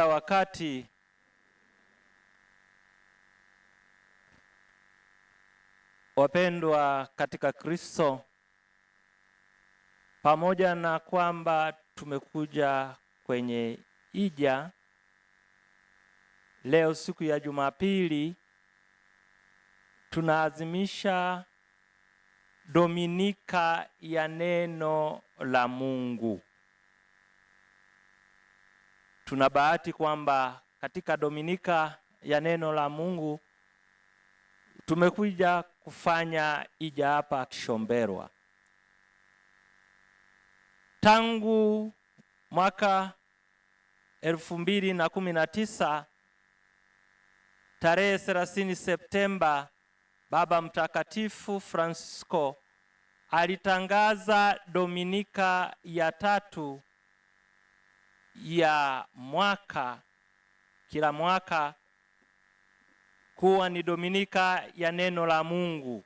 wakati wapendwa katika Kristo, pamoja na kwamba tumekuja kwenye hija leo siku ya Jumapili, tunaazimisha Dominika ya neno la Mungu. Tuna bahati kwamba katika Dominika ya neno la Mungu tumekuja kufanya hija hapa Kishomberwa. Tangu mwaka 2019 tarehe 30 Septemba, Baba Mtakatifu Francisco alitangaza Dominika ya tatu ya kila mwaka kuwa ni Dominika ya neno la Mungu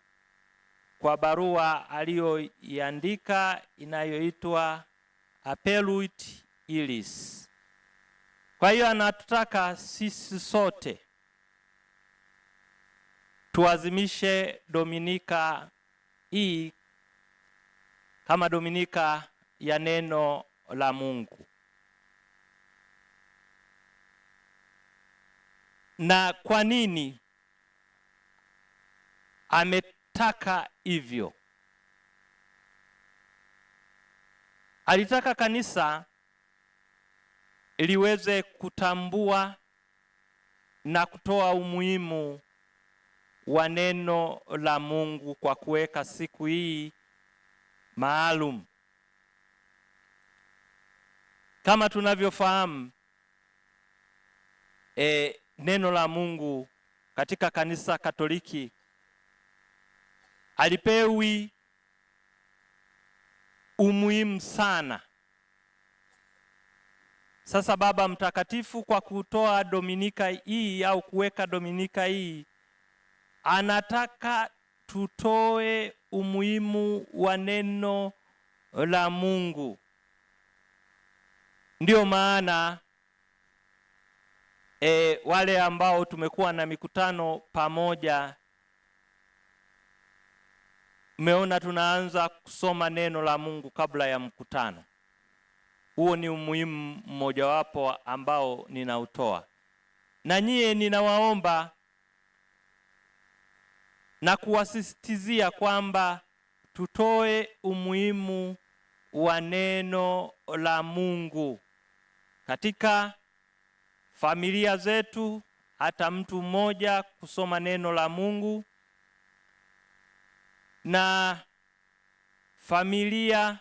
kwa barua aliyoiandika inayoitwa Appeluit Ilis. Kwa hiyo anatutaka sisi sote tuazimishe Dominika hii kama Dominika ya neno la Mungu. Na kwa nini ametaka hivyo? Alitaka kanisa liweze kutambua na kutoa umuhimu wa neno la Mungu kwa kuweka siku hii maalum. Kama tunavyofahamu, neno la Mungu katika kanisa Katoliki alipewi umuhimu sana. Sasa Baba Mtakatifu kwa kutoa Dominika hii au kuweka Dominika hii, anataka tutoe umuhimu wa neno la Mungu. Ndio maana wale ambao tumekuwa na mikutano pamoja, meona tunaanza kusoma neno la Mungu kabla ya mkutano. Huo ni umuhimu mmojawapo ambao ninautoa. Na nyie ninawaomba na kuwasisitizia kwamba tutoe umuhimu wa neno la Mungu katika familia zetu, hata mtu mmoja kusoma neno la Mungu, na familia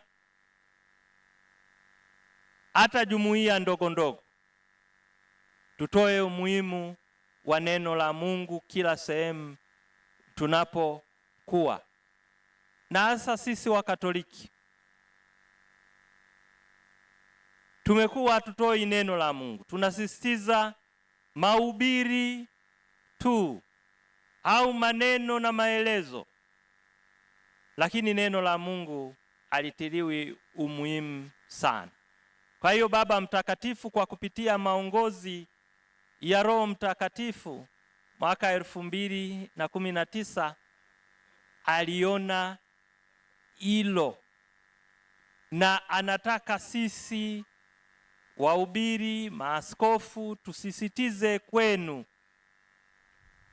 hata jumuiya ndogo ndogo. Tutoe umuhimu wa neno la Mungu kila sehemu tunapokuwa. Na hasa sisi wa Katoliki tumekuwa tutoi neno la Mungu. Tunasisitiza mahubiri tu au maneno na maelezo, lakini neno la Mungu alitiliwi umuhimu sana. Kwa hiyo Baba Mtakatifu kwa kupitia maongozi ya Roho Mtakatifu mwaka 2019 aliona hilo, na anataka sisi wahubiri, maaskofu tusisitize kwenu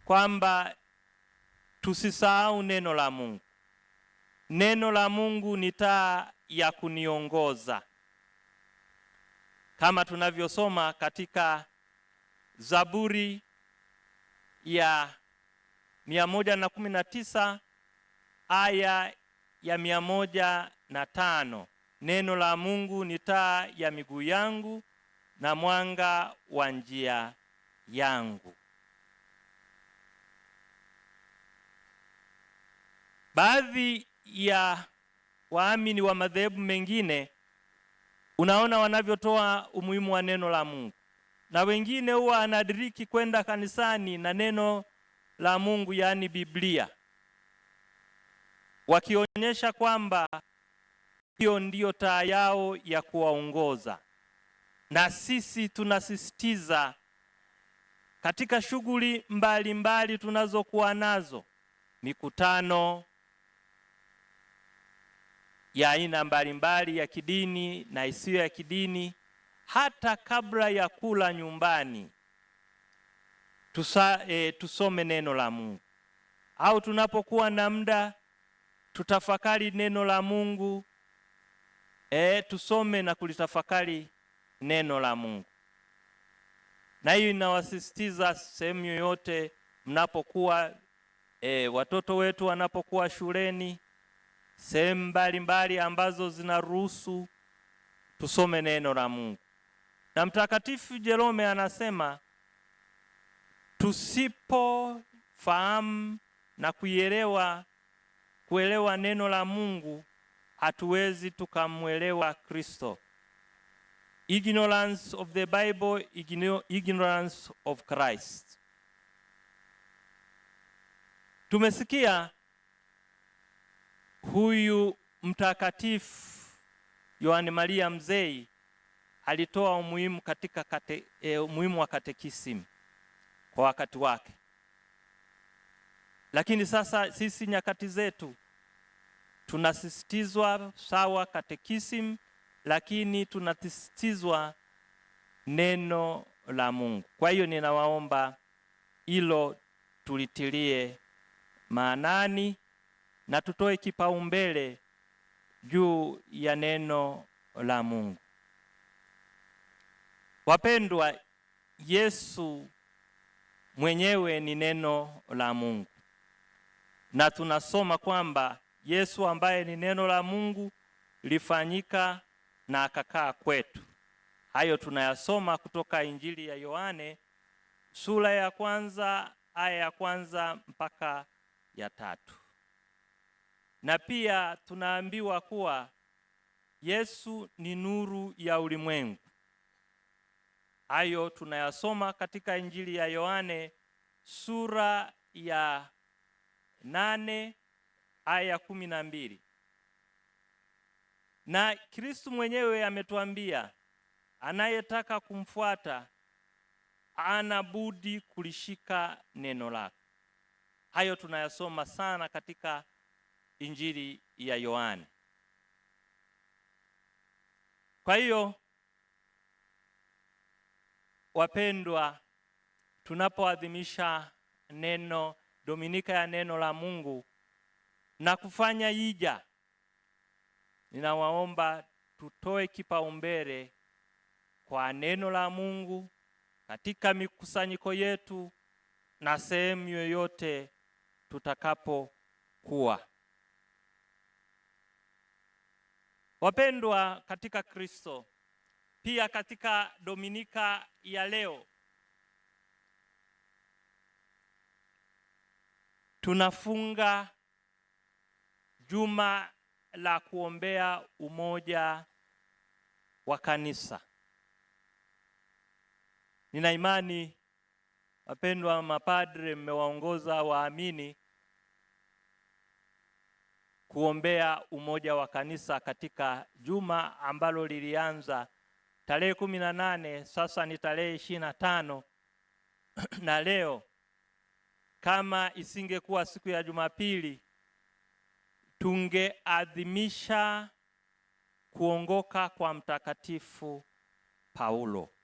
kwamba tusisahau neno la Mungu. Neno la Mungu ni taa ya kuniongoza, kama tunavyosoma katika Zaburi ya 119 aya ya 105. Neno la Mungu ni taa ya miguu yangu na mwanga wa njia yangu. Baadhi ya waamini wa madhehebu mengine unaona wanavyotoa umuhimu wa neno la Mungu, na wengine huwa anadiriki kwenda kanisani na neno la Mungu, yaani Biblia, wakionyesha kwamba hiyo ndiyo taa yao ya kuwaongoza. na sisi tunasisitiza katika shughuli mbalimbali tunazokuwa nazo, mikutano ya aina mbalimbali ya kidini na isiyo ya kidini, hata kabla ya kula nyumbani tusome neno la Mungu, au tunapokuwa na muda tutafakari neno la Mungu, tusome na kulitafakari neno la Mungu. Na hiyo inawasisitiza sehemu yoyote mnapokuwa, watoto wetu wanapokuwa shuleni, sehemu mbalimbali ambazo zinaruhusu tusome neno la Mungu. Na Mtakatifu Jerome anasema tusipofahamu na kuelewa neno la Mungu, hatuwezi tukamwelewa Kristo. Ignorance of the Bible, ignorance of Christ. Tumesikia huyu Mtakatifu Yohane Maria Mzee alitoa umuhimu katika umuhimu wa katekisimu kwa wakati wake. Lakini sasa sisi nyakati zetu tunasisitizwa sawa katekisimu, lakini tunasisitizwa neno la Mungu. Kwa hiyo ninawaomba hilo tulitilie maanani na tutoe kipaumbele juu ya neno la Mungu. Wapendwa, Yesu mwenyewe ni neno la Mungu, na tunasoma kwamba Yesu ambaye ni neno la Mungu lifanyika na akakaa kwetu. Hayo tunayasoma kutoka Injili ya Yohane sura ya 1 aya ya 1 mpaka ya 3. Na pia tunaambiwa kuwa Yesu ni nuru ya ulimwengu. Hayo tunayasoma katika Injili ya Yohane sura ya 8 aya ya 12. Na Kristo mwenyewe ametuambia anayetaka kumfuata ana budi kulishika neno lake. Hayo tunayasoma sana katika Injili ya Yohane. Kwa hiyo wapendwa, tunapoadhimisha Dominika ya neno la Mungu na kufanya hija, ninawaomba tutoe kipaumbele kwa neno la Mungu katika mikusanyiko yetu na sehemu yoyote tutakapokuwa. Wapendwa katika Kristo, pia katika Dominika ya leo tunafunga juma la kuombea umoja wa kanisa. Nina imani wapendwa mapadre, mmewaongoza waamini kuombea umoja wa kanisa katika juma ambalo lilianza tarehe 18, sasa ni tarehe 25 na leo, kama isingekuwa siku ya Jumapili, tungeadhimisha kuongoka kwa Mtakatifu Paulo.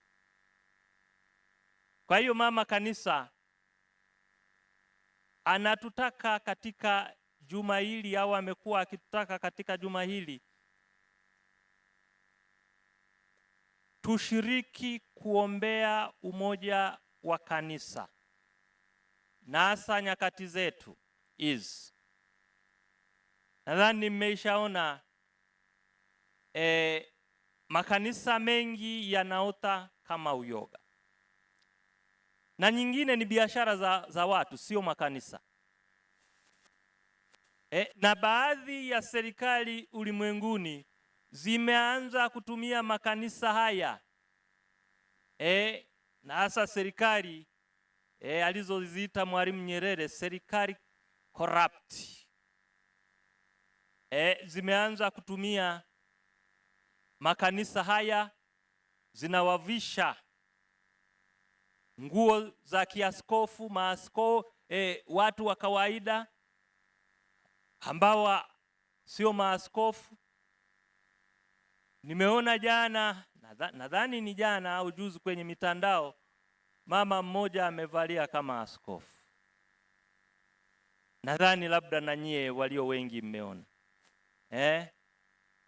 Kwa hiyo mama kanisa anatutaka katika juma hili, au amekuwa akitutaka katika juma hili, tushiriki kuombea umoja wa kanisa, na hasa nyakati zetu hizi. Nadhani mmeishaona makanisa mengi yanaota kama uyoga, na nyingine ni biashara za watu, sio makanisa. Na baadhi ya serikali ulimwenguni zimeanza kutumia makanisa haya, na hasa serikali alizoziita Mwalimu Nyerere serikali corrupt, zimeanza kutumia makanisa haya, zinawavisha nguo za kiaskofu, watu wa kawaida ambao sio maaskofu. Nimeona jana, nadhani ni jana au juzi, kwenye mitandao, mama mmoja amevalia kama askofu. Nadhani labda na nyie walio wengi mmeona.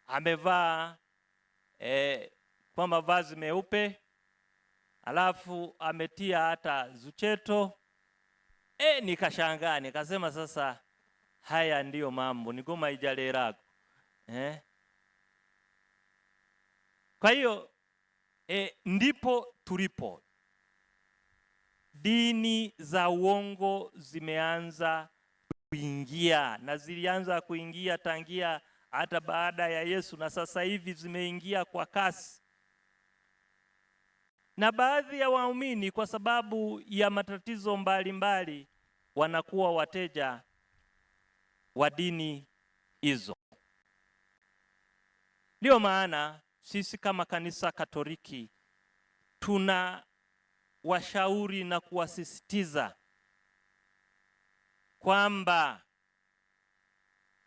Amevaa kwa mavazi meupe, alafu ametia hata zucheto. Nikashangaa, nikasema sasa haya ndiyo mambo nigoma ijalerago. Kwa hiyo ndipo tulipo. Dini za uongo zimeanza kuingia, na zilianza kuingia tangia hata baada ya Yesu, na sasa hivi zimeingia kwa kasi. Na baadhi ya waumini kwa sababu ya matatizo mbalimbali wanakuwa wateja wa dini hizo. Ndio maana sisi kama kanisa Katoliki tuna washauri na kuwasisitiza kwamba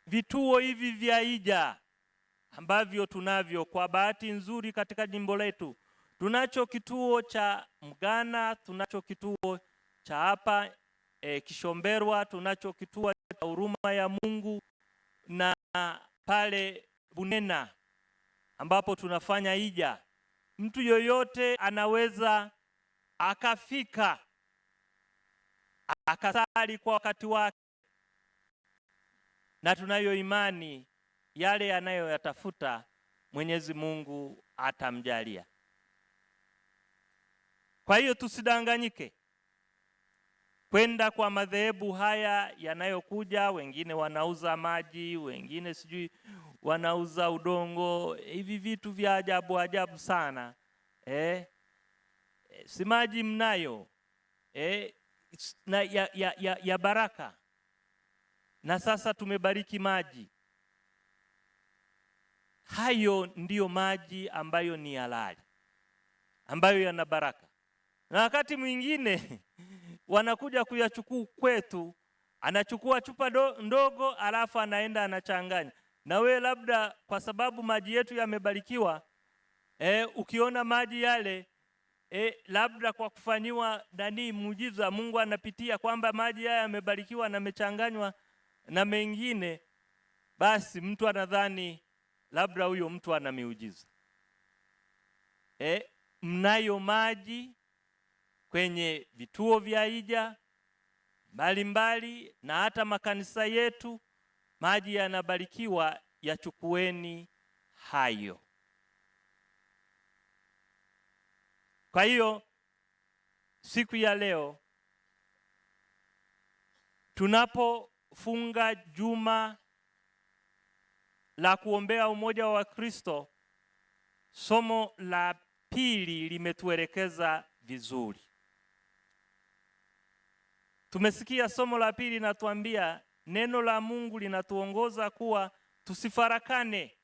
vituo hivi vya hija ambavyo tunavyo, kwa bahati nzuri katika jimbo letu tunacho kituo cha Mgana, tunacho kituo cha hapa Kishomberwa, tunacho kituo cha Huruma ya Mungu, na pale Bunena ambapo tunafanya hija. Mtu yoyote anaweza akafika akasali kwa wakati wake, na tunayo imani yale anayoyatafuta Mwenyezi Mungu atamjalia. Kwa hiyo tusidanganyike kwenda kwa madhehebu haya yanayokuja. Wengine wanauza maji, wengine sijui wanauza udongo, hivi vitu vya ajabu ajabu sana. Si maji mnayo na ya baraka, na sasa tumebariki maji hayo. Ndiyo maji ambayo ni halali, ambayo yana baraka. Na wakati mwingine wanakuja kuyachukua kwetu, anachukua chupa ndogo alafu anaenda anachanganya. Na we labda kwa sababu maji yetu yamebarikiwa, ukiona maji yale labda kwa kufanyiwa muujiza, Mungu anapitia kwamba maji haya yamebarikiwa na yamechanganywa na mengine, basi mtu anadhani labda huyo mtu ana miujiza. Mnayo maji kwenye vituo vya hija mbalimbali na hata makanisa yetu, maji yanabarikiwa, yachukueni hayo. Kwa hiyo siku ya leo tunapofunga juma la kuombea umoja wa Kristo, somo la pili limetuelekeza vizuri. Tumesikia somo la pili linatuambia, neno la Mungu linatuongoza kuwa tusifarakane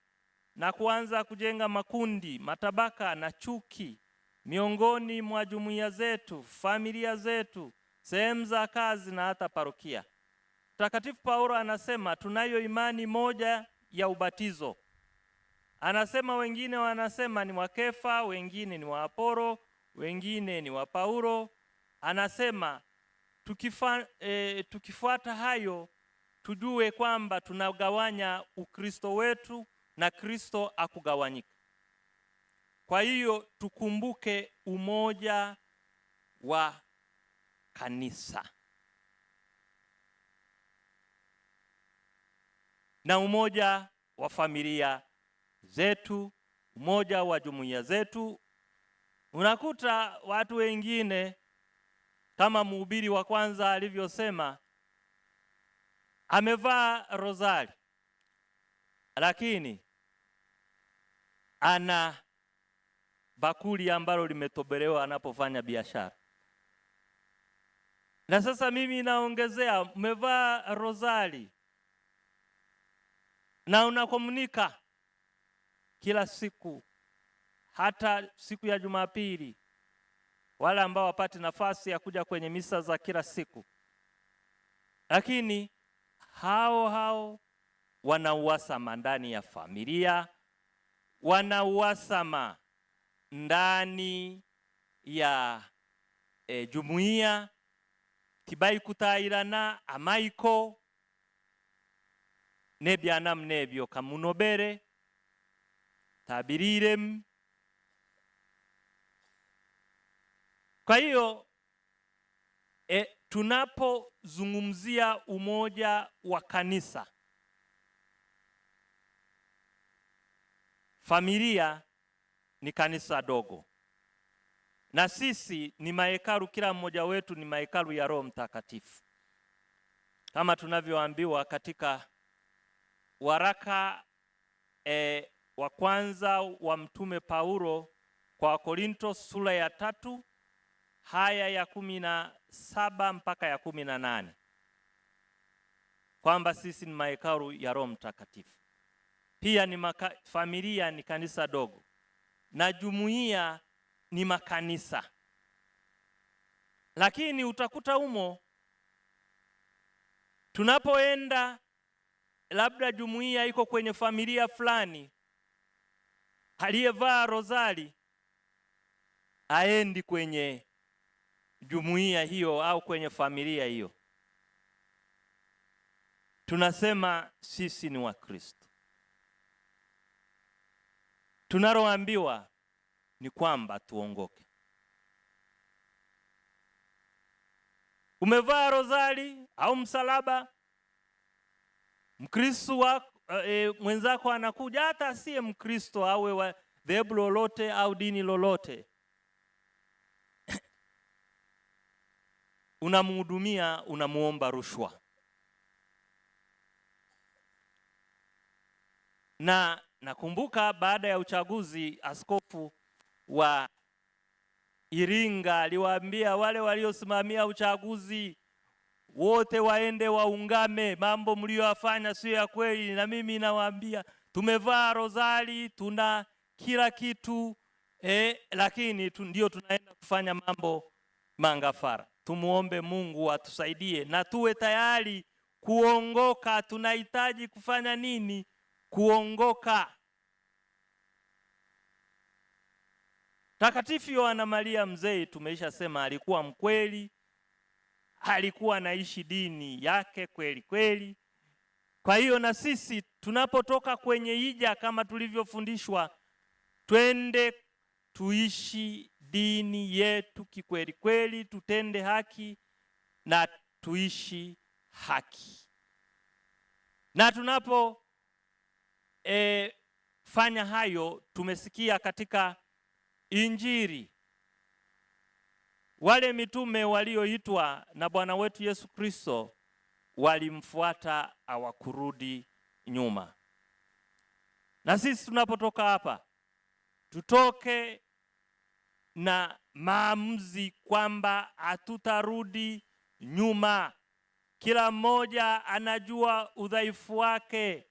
na kuanza kujenga makundi, matabaka na chuki miongoni mwa jumuiya zetu, familia zetu, sehemu za kazi na hata parokia. Mtakatifu Paulo anasema tunayo imani moja ya ubatizo. Anasema wengine wanasema ni wa Kefa, wengine ni wa Apolo, wengine ni wa Paulo. Anasema tukifuata hayo tujue kwamba tunagawanya Ukristo wetu na Kristo akugawanyika. Kwa hiyo tukumbuke umoja wa kanisa na umoja wa familia zetu, umoja wa jumuiya zetu. Unakuta watu wengine kama mhubiri wa kwanza alivyosema, amevaa rozari lakini ana bakuli ambalo limetobolewa anapofanya biashara. Na sasa mimi naongezea, umevaa rozari na unakomunika kila siku hata siku ya Jumapili, wale ambao wapate nafasi ya kuja kwenye misa za kila siku. Lakini hao wana uhasama ndani ya familia, wana uhasama ndani ya jumuiya, tibai kutahirana amaiko nebyana mnebyo kamunobere tabirirem. Kwa hiyo tunapozungumzia umoja wa kanisa, familia ni kanisa dogo, na sisi ni mahekalu, kila mmoja wetu ni mahekalu ya Roho Mtakatifu, kama tunavyoambiwa katika waraka wa kwanza wa Mtume Paulo kwa Wakorinto sura ya 3 haya ya 17 mpaka ya 18, kwamba sisi ni mahekalu ya Roho Mtakatifu. Pia ni familia ni kanisa dogo, na jumuiya ni makanisa. Lakini utakuta humo tunapoenda, labda jumuiya iko kwenye familia fulani, aliyevaa rozari aendi kwenye jumuiya hiyo au kwenye familia hiyo. Tunasema sisi ni Wakristo. Tunaloambiwa ni kwamba tuongoke. Umevaa rozari au msalaba, Mkristo mwenzako anakuja, hata asiye Mkristo, awe wa dhehebu lolote au dini lolote, unamhudumia, unamuomba rushwa. Na nakumbuka baada ya uchaguzi, askofu wa Iringa aliwaambia wale waliosimamia uchaguzi wote waende waungame, mambo mlioyafanya sio ya kweli. Na mimi nawaambia tumevaa rozari, tuna kila kitu lakini ndio tunaenda kufanya mambo mangafara. Tumuombe Mungu atusaidie na tuwe tayari kuongoka. Tunahitaji kufanya nini? Kuongoka. Takatifu Yohana Maria Mzee tumeisha sema alikuwa mkweli, alikuwa anaishi dini yake kweli kweli. Kwa hiyo na sisi tunapotoka kwenye hija, kama tulivyofundishwa, twende tuishi dini yetu kikweli kweli, tutende haki na tuishi haki. Na tunapo fanya hayo, tumesikia katika Injili wale mitume walioitwa na Bwana wetu Yesu Kristo walimfuata, hawakurudi nyuma. Na sisi tunapotoka hapa, tutoke na maamuzi kwamba hatutarudi nyuma. Kila mmoja anajua udhaifu wake.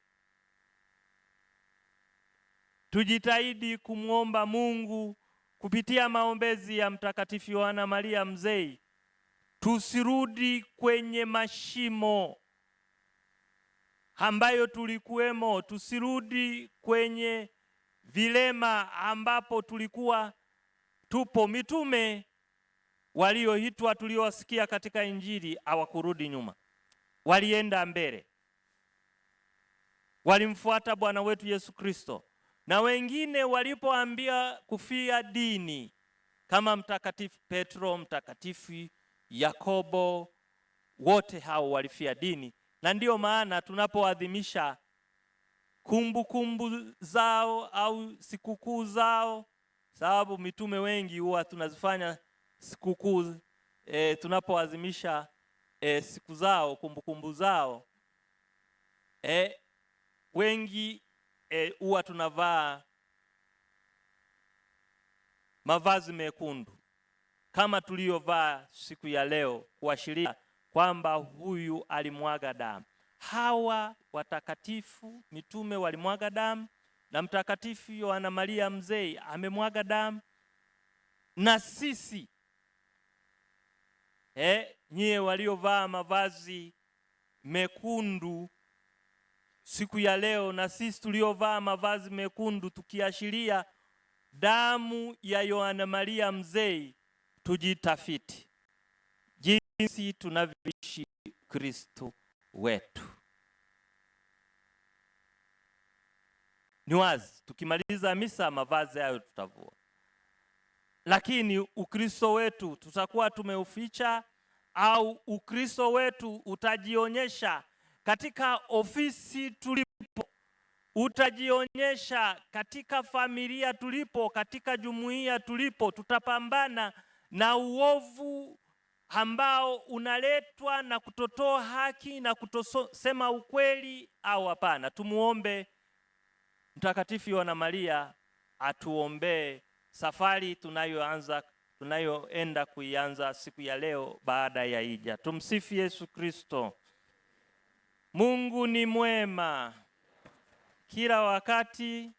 Tujitahidi kumwomba Mungu kupitia maombezi ya Mtakatifu Yohana Maria Mzee, tusirudi kwenye mashimo ambayo tulikuwemo, tusirudi kwenye vilema ambapo tulikuwa tupo. Mitume walioitwa tuliowasikia katika Injili hawakurudi nyuma, walienda mbele, walimfuata Bwana wetu Yesu Kristo. Na wengine walipoambia kufia dini, kama Mtakatifu Petro, Mtakatifu Yakobo, wote hao walifia dini. Na ndiyo maana tunapoadhimisha kumbukumbu zao au sikukuu zao, sababu mitume wengi huwa tunazifanya sikukuu tunapoadhimisha siku zao, kumbukumbu zao, wengi huwa tunavaa mavazi mekundu kama tuliyovaa siku ya leo, kuashiria kwamba huyu alimwaga damu. Hawa watakatifu mitume walimwaga damu, na Mtakatifu Yohana Maria Mzee amemwaga damu, na sisi nyie waliovaa mavazi mekundu siku ya leo, na sisi tuliovaa mavazi mekundu, tukiashiria damu ya Yohana Maria Mzee, tujitafiti jinsi tunavyoishi Kristo wetu. Ni wazi tukimaliza misa mavazi hayo tutavua, lakini Ukristo wetu tutakuwa tumeuficha, au Ukristo wetu utajionyesha katika ofisi tulipo, utajionyesha katika familia tulipo, katika jumuiya tulipo. Tutapambana na uovu ambao unaletwa na kutotoa haki na kutosema ukweli, au hapana? Tumuombe Mtakatifu Yohana Maria atuombee safari tunayoenda kuianza siku ya leo baada ya hija. Tumsifu Yesu Kristo. Mungu ni mwema kila wakati.